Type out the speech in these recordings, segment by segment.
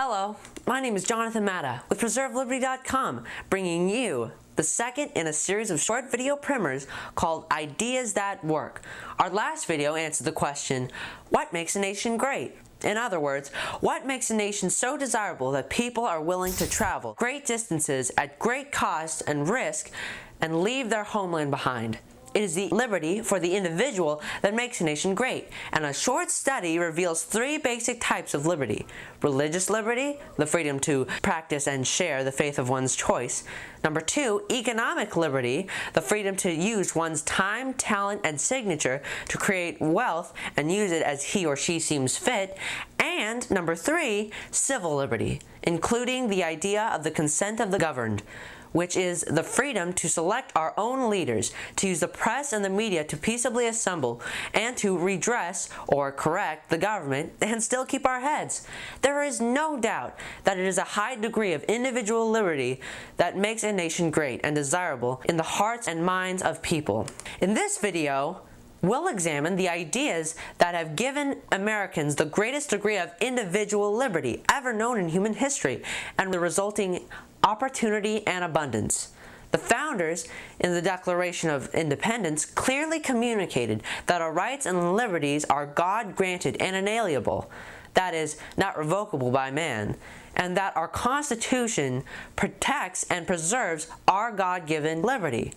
Hello, my name is Jonathan Matta with PreserveLiberty.com, bringing you the second in a series of short video primers called Ideas That Work. Our last video answered the question, what makes a nation great? In other words, what makes a nation so desirable that people are willing to travel great distances at great cost and risk and leave their homeland behind? It is the liberty for the individual that makes a nation great, and a short study reveals three basic types of liberty. Religious liberty, the freedom to practice and share the faith of one's choice. Number two, economic liberty, the freedom to use one's time, talent, and signature to create wealth and use it as he or she seems fit. And number three, civil liberty, including the idea of the consent of the governed, which is the freedom to select our own leaders, to use the press and the media to peaceably assemble, and to redress or correct the government and still keep our heads. There is no doubt that it is a high degree of individual liberty that makes a nation great and desirable in the hearts and minds of people. In this video, we'll examine the ideas that have given Americans the greatest degree of individual liberty ever known in human history and the resulting opportunity and abundance. The founders, in the Declaration of Independence, clearly communicated that our rights and liberties are God-granted and inalienable, that is, not revocable by man, and that our Constitution protects and preserves our God-given liberty.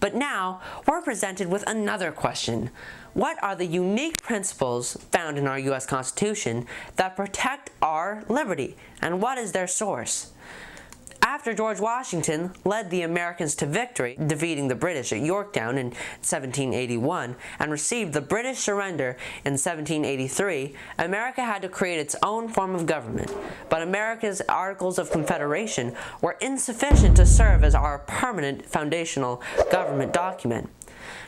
But now, we're presented with another question. What are the unique principles found in our U.S. Constitution that protect our liberty, and what is their source? After George Washington led the Americans to victory, defeating the British at Yorktown in 1781, and received the British surrender in 1783, America had to create its own form of government. But America's Articles of Confederation were insufficient to serve as our permanent foundational government document.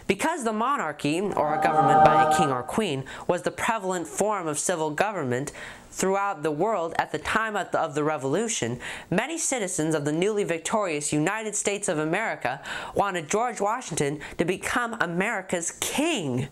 Because the monarchy, or a government by a king or queen, was the prevalent form of civil government throughout the world at the time of the Revolution, many citizens of the newly victorious United States of America wanted George Washington to become America's king.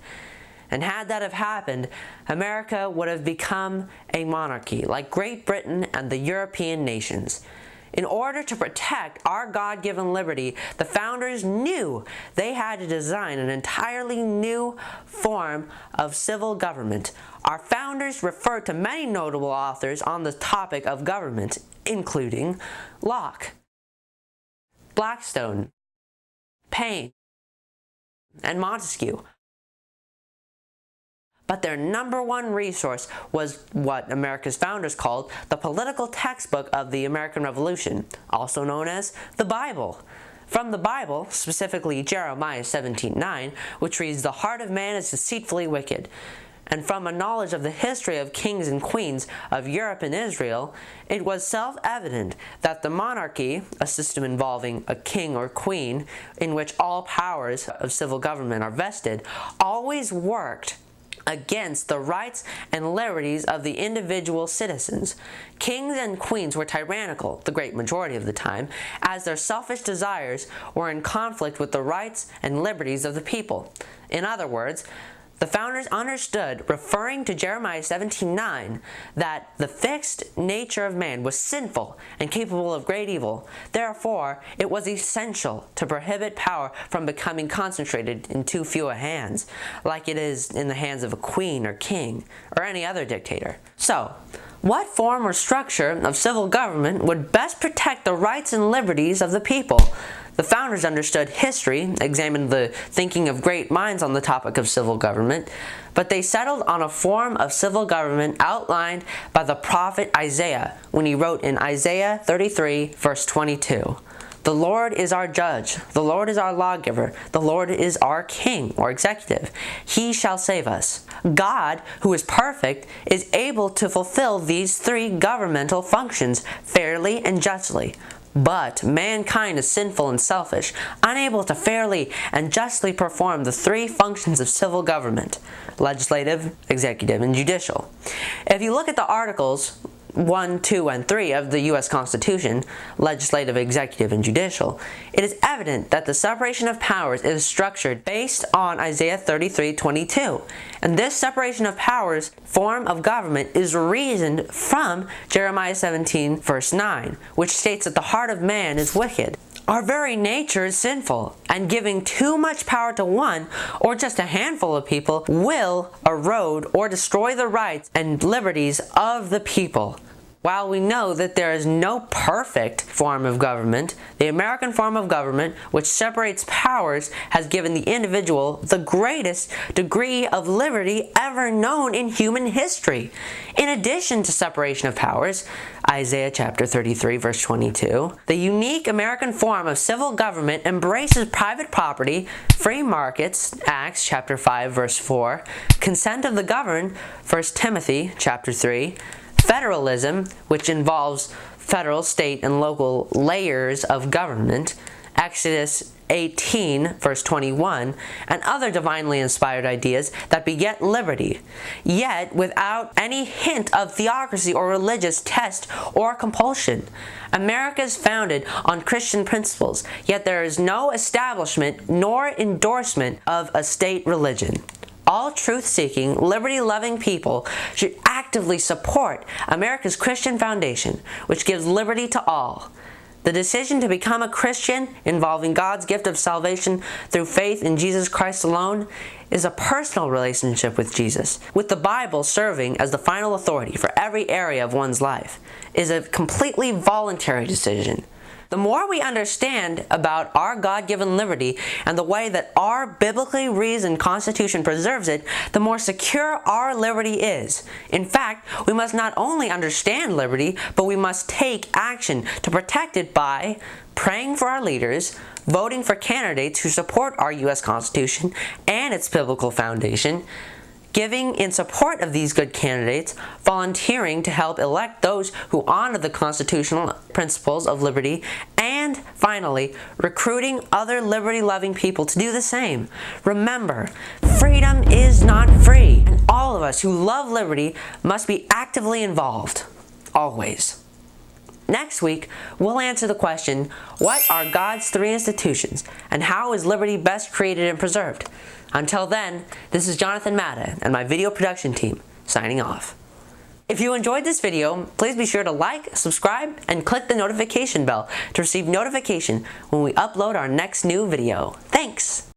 And had that have happened, America would have become a monarchy, like Great Britain and the European nations. In order to protect our God-given liberty, the founders knew they had to design an entirely new form of civil government. Our founders referred to many notable authors on the topic of government, including Locke, Blackstone, Paine, and Montesquieu. But their number one resource was what America's founders called the political textbook of the American Revolution, also known as the Bible. From the Bible, specifically Jeremiah 17:9, which reads, "The heart of man is deceitfully wicked," and from a knowledge of the history of kings and queens of Europe and Israel, it was self-evident that the monarchy, a system involving a king or queen in which all powers of civil government are vested, always worked against the rights and liberties of the individual citizens. Kings and queens were tyrannical, the great majority of the time, as their selfish desires were in conflict with the rights and liberties of the people. In other words, the founders understood, referring to Jeremiah 17:9, that the fixed nature of man was sinful and capable of great evil. Therefore, it was essential to prohibit power from becoming concentrated in too few hands, like it is in the hands of a queen or king, or any other dictator. So, what form or structure of civil government would best protect the rights and liberties of the people? The founders understood history, examined the thinking of great minds on the topic of civil government, but they settled on a form of civil government outlined by the prophet Isaiah when he wrote in Isaiah 33, verse 22, "The Lord is our judge, the Lord is our lawgiver, the Lord is our king," or executive. "He shall save us." God, who is perfect, is able to fulfill these three governmental functions fairly and justly. But mankind is sinful and selfish, unable to fairly and justly perform the three functions of civil government: legislative, executive, and judicial. If you look at the articles 1, 2, and 3 of the U.S. Constitution, legislative, executive, and judicial, it is evident that the separation of powers is structured based on Isaiah 33:22, and this separation of powers form of government is reasoned from Jeremiah 17, verse 9, which states that the heart of man is wicked. Our very nature is sinful, and giving too much power to one or just a handful of people will erode or destroy the rights and liberties of the people. While we know that there is no perfect form of government, the American form of government, which separates powers, has given the individual the greatest degree of liberty ever known in human history. In addition to separation of powers, Isaiah chapter 33, verse 22, the unique American form of civil government embraces private property, free markets, Acts chapter 5, verse 4, consent of the governed, 1 Timothy chapter 3, federalism, which involves federal, state, and local layers of government, Exodus 18, verse 21, and other divinely inspired ideas that beget liberty, yet without any hint of theocracy or religious test or compulsion. America is founded on Christian principles, yet there is no establishment nor endorsement of a state religion. All truth-seeking, liberty-loving people should actively support America's Christian foundation, which gives liberty to all. The decision to become a Christian, involving God's gift of salvation through faith in Jesus Christ alone, is a personal relationship with Jesus, with the Bible serving as the final authority for every area of one's life. It is a completely voluntary decision. The more we understand about our God-given liberty and the way that our biblically reasoned Constitution preserves it, the more secure our liberty is. In fact, we must not only understand liberty, but we must take action to protect it by praying for our leaders, voting for candidates who support our U.S. Constitution and its biblical foundation, giving in support of these good candidates, volunteering to help elect those who honor the constitutional principles of liberty, and finally, recruiting other liberty-loving people to do the same. Remember, freedom is not free, and all of us who love liberty must be actively involved, always. Next week, we'll answer the question, what are God's three institutions, and how is liberty best created and preserved? Until then, this is Jonathan Matta and my video production team, signing off. If you enjoyed this video, please be sure to like, subscribe, and click the notification bell to receive notification when we upload our next new video. Thanks!